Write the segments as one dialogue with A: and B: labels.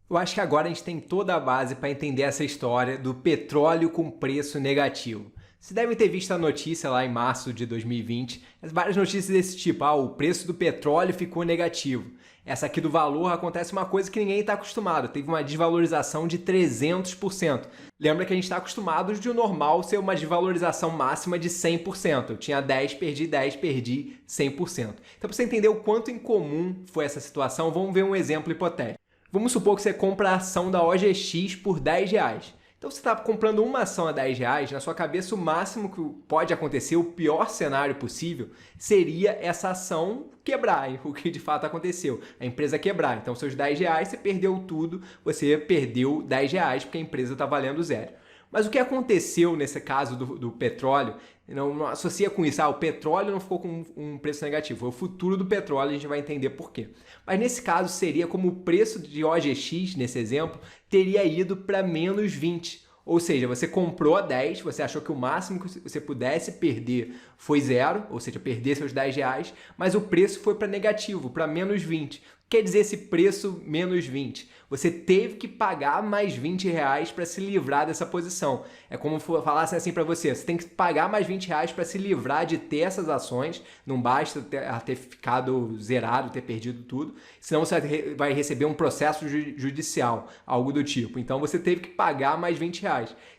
A: Eu acho que agora a gente tem toda a base para entender essa história do petróleo com preço negativo. Você deve ter visto a notícia lá em março de 2020, várias notícias desse tipo, o preço do petróleo ficou negativo. Essa aqui do valor acontece uma coisa que ninguém está acostumado, teve uma desvalorização de 300%. Lembra que a gente está acostumado de o normal ser uma desvalorização máxima de 100%. Eu tinha 10, perdi 10, perdi 100%. Então, para você entender o quanto incomum foi essa situação, vamos ver um exemplo hipotético. Vamos supor que você compra a ação da OGX por R$ 10. Então você está comprando uma ação a R$ 10, na sua cabeça o máximo que pode acontecer, o pior cenário possível, seria essa ação quebrar, o que de fato aconteceu, a empresa quebrar. Então seus R$ 10, você perdeu tudo, você perdeu R$ 10 porque a empresa está valendo zero. Mas o que aconteceu nesse caso do petróleo, não associa com isso, o petróleo não ficou com um preço negativo, foi o futuro do petróleo, a gente vai entender por quê. Mas nesse caso seria como o preço de OGX, nesse exemplo, teria ido para menos 20. Ou seja, você comprou a 10, você achou que o máximo que você pudesse perder foi zero, ou seja, perder seus R$ 10, mas o preço foi para negativo, para menos 20. Quer dizer esse preço menos 20? Você teve que pagar mais R$ 20 para se livrar dessa posição. É como falassem assim para você, você tem que pagar mais R$ 20 para se livrar de ter essas ações, não basta ter ficado zerado, ter perdido tudo, senão você vai receber um processo judicial, algo do tipo. Então você teve que pagar mais R$ 20.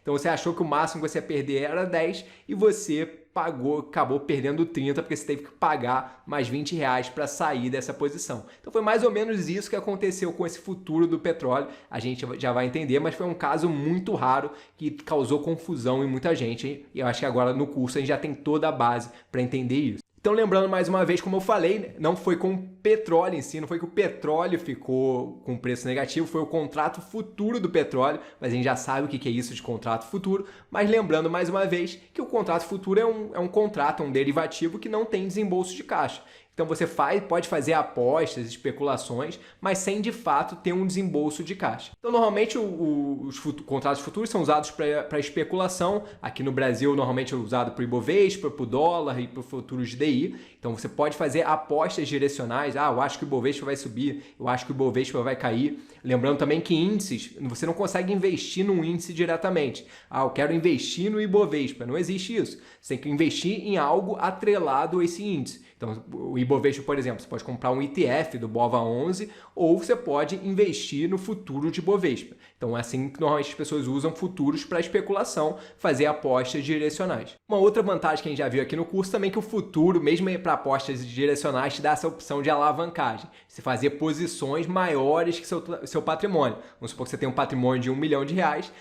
A: Então você achou que o máximo que você ia perder era 10 e você acabou perdendo 30 porque você teve que pagar mais R$ 20 para sair dessa posição. Então foi mais ou menos isso que aconteceu com esse futuro do petróleo. A gente já vai entender, mas foi um caso muito raro que causou confusão em muita gente. E eu acho que agora no curso a gente já tem toda a base para entender isso. Então, lembrando mais uma vez, como eu falei, não foi com o petróleo em si, não foi que o petróleo ficou com preço negativo, foi o contrato futuro do petróleo, mas a gente já sabe o que é isso de contrato futuro. Mas lembrando mais uma vez que o contrato futuro é um contrato, um derivativo que não tem desembolso de caixa. Então você pode fazer apostas, especulações, mas sem de fato ter um desembolso de caixa. Então normalmente os contratos futuros são usados para especulação. Aqui no Brasil normalmente é usado para o Ibovespa, para o dólar e para futuros de DI. Então você pode fazer apostas direcionais. Eu acho que o Ibovespa vai subir, eu acho que o Ibovespa vai cair. Lembrando também que índices, você não consegue investir num índice diretamente. Eu quero investir no Ibovespa. Não existe isso. Você tem que investir em algo atrelado a esse índice. Então, o Ibovespa, por exemplo, você pode comprar um ETF do BOVA11 ou você pode investir no futuro de Ibovespa. Então, é assim que normalmente as pessoas usam futuros para especulação, fazer apostas direcionais. Uma outra vantagem que a gente já viu aqui no curso também é que o futuro, mesmo para apostas direcionais, te dá essa opção de alavancagem. Você fazer posições maiores que seu patrimônio. Vamos supor que você tem um patrimônio de R$ 1 milhão, se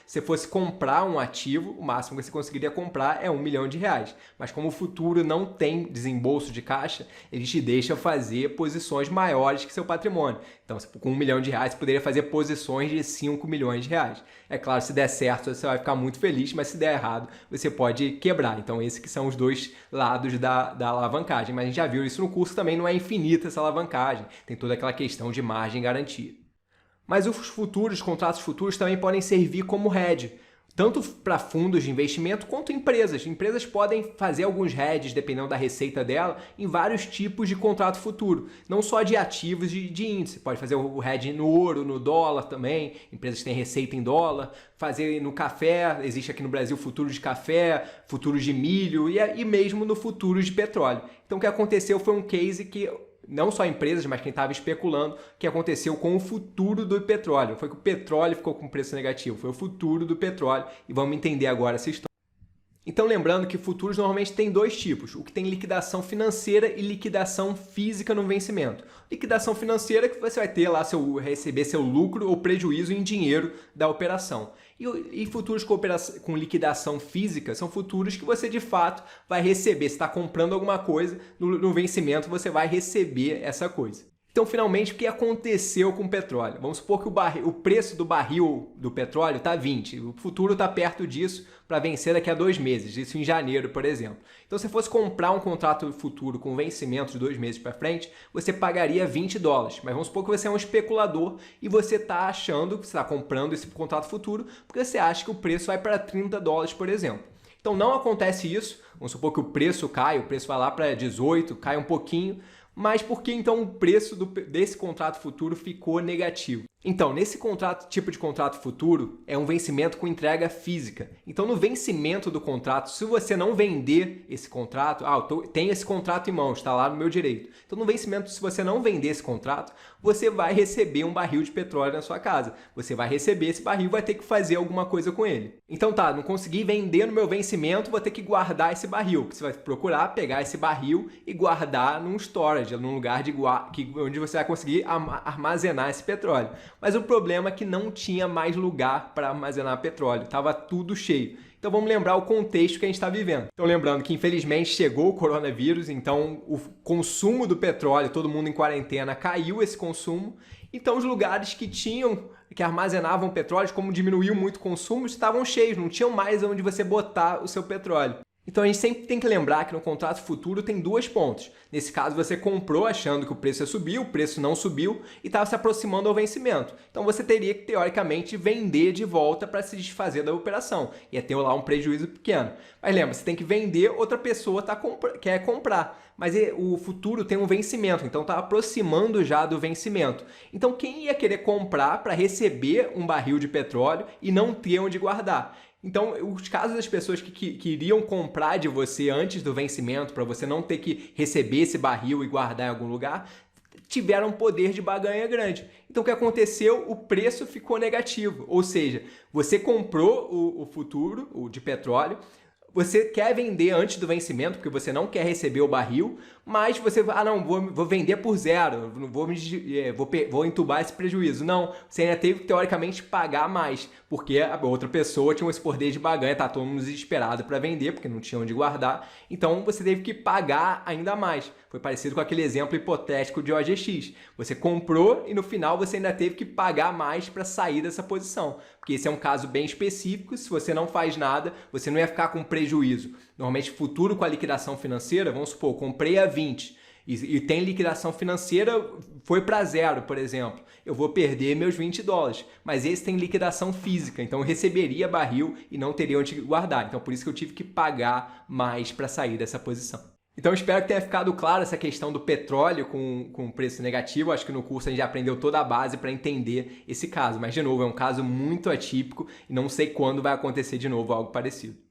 A: você fosse comprar um ativo, o máximo que você conseguiria comprar é R$ 1 milhão. Mas como o futuro não tem desembolso de caixa, ele te deixa fazer posições maiores que seu patrimônio. Então, com R$ 1 milhão, você poderia fazer posições de R$ 5 milhões. É claro, se der certo, você vai ficar muito feliz, mas se der errado, você pode quebrar. Então, esses que são os dois lados da alavancagem. Mas a gente já viu isso no curso, também não é infinita essa alavancagem. Tem toda aquela questão de margem garantida. Mas os contratos futuros também podem servir como hedge, tanto para fundos de investimento quanto empresas. Empresas podem fazer alguns hedges, dependendo da receita dela, em vários tipos de contrato futuro. Não só de ativos de índice. Pode fazer o hedge no ouro, no dólar também. Empresas que têm receita em dólar. Fazer no café. Existe aqui no Brasil futuros de café, futuros de milho e mesmo no futuro de petróleo. Então o que aconteceu foi um case que não só empresas, mas quem estava especulando, que aconteceu com o futuro do petróleo. Não foi que o petróleo ficou com preço negativo, foi o futuro do petróleo. E vamos entender agora essa história. Então, lembrando que futuros normalmente tem dois tipos, o que tem liquidação financeira e liquidação física no vencimento. Liquidação financeira que você vai ter lá, receber seu lucro ou prejuízo em dinheiro da operação. E futuros com liquidação física são futuros que você de fato vai receber. Se está comprando alguma coisa, no vencimento você vai receber essa coisa. Então, finalmente, o que aconteceu com o petróleo? Vamos supor que o preço do barril do petróleo está 20. O futuro está perto disso para vencer daqui a 2 meses, isso em janeiro, por exemplo. Então, se fosse comprar um contrato futuro com vencimento de 2 meses para frente, você pagaria $20. Mas vamos supor que você é um especulador e você está achando que você está comprando esse contrato futuro porque você acha que o preço vai para $30, por exemplo. Então, não acontece isso. Vamos supor que o preço cai, o preço vai lá para 18, cai um pouquinho. Mas por que então o preço desse contrato futuro ficou negativo? Então, nesse tipo de contrato futuro, é um vencimento com entrega física. Então, no vencimento do contrato, se você não vender esse contrato, tenho esse contrato em mãos, está lá no meu direito. Então, no vencimento, se você não vender esse contrato, você vai receber um barril de petróleo na sua casa. Você vai receber esse barril e vai ter que fazer alguma coisa com ele. Então, não consegui vender no meu vencimento, vou ter que guardar esse barril. Você vai procurar pegar esse barril e guardar num storage, num lugar onde você vai conseguir armazenar esse petróleo. Mas o problema é que não tinha mais lugar para armazenar petróleo, estava tudo cheio. Então vamos lembrar o contexto que a gente está vivendo. Então lembrando que infelizmente chegou o coronavírus, então o consumo do petróleo, todo mundo em quarentena, caiu esse consumo. Então os lugares que armazenavam petróleo, como diminuiu muito o consumo, estavam cheios, não tinham mais onde você botar o seu petróleo. Então a gente sempre tem que lembrar que no contrato futuro tem dois pontos. Nesse caso você comprou achando que o preço ia subir, o preço não subiu e estava se aproximando ao vencimento. Então você teria que teoricamente vender de volta para se desfazer da operação. Ia ter lá um prejuízo pequeno. Mas lembra, você tem que vender, outra pessoa quer comprar. Mas o futuro tem um vencimento, então está aproximando já do vencimento. Então quem ia querer comprar para receber um barril de petróleo e não ter onde guardar? Então, os casos das pessoas que queriam comprar de você antes do vencimento, para você não ter que receber esse barril e guardar em algum lugar, tiveram um poder de barganha grande. Então, o que aconteceu? O preço ficou negativo. Ou seja, você comprou o futuro, o de petróleo, você quer vender antes do vencimento, porque você não quer receber o barril, mas você vou vender por zero, vou entubar esse prejuízo. Não, você ainda teve que, teoricamente, pagar mais, porque a outra pessoa tinha esse poder de barganha, tá todo mundo desesperado para vender, porque não tinha onde guardar, então você teve que pagar ainda mais. Foi parecido com aquele exemplo hipotético de OGX. Você comprou e no final você ainda teve que pagar mais para sair dessa posição, porque esse é um caso bem específico, se você não faz nada, você não ia ficar com prejuízo. Normalmente, futuro com a liquidação financeira, vamos supor, comprei a 20 e tem liquidação financeira, foi para zero, por exemplo. Eu vou perder meus $20, mas esse tem liquidação física, então eu receberia barril e não teria onde guardar. Então, por isso que eu tive que pagar mais para sair dessa posição. Então, espero que tenha ficado claro essa questão do petróleo com preço negativo. Acho que no curso a gente já aprendeu toda a base para entender esse caso. Mas, de novo, é um caso muito atípico e não sei quando vai acontecer de novo algo parecido.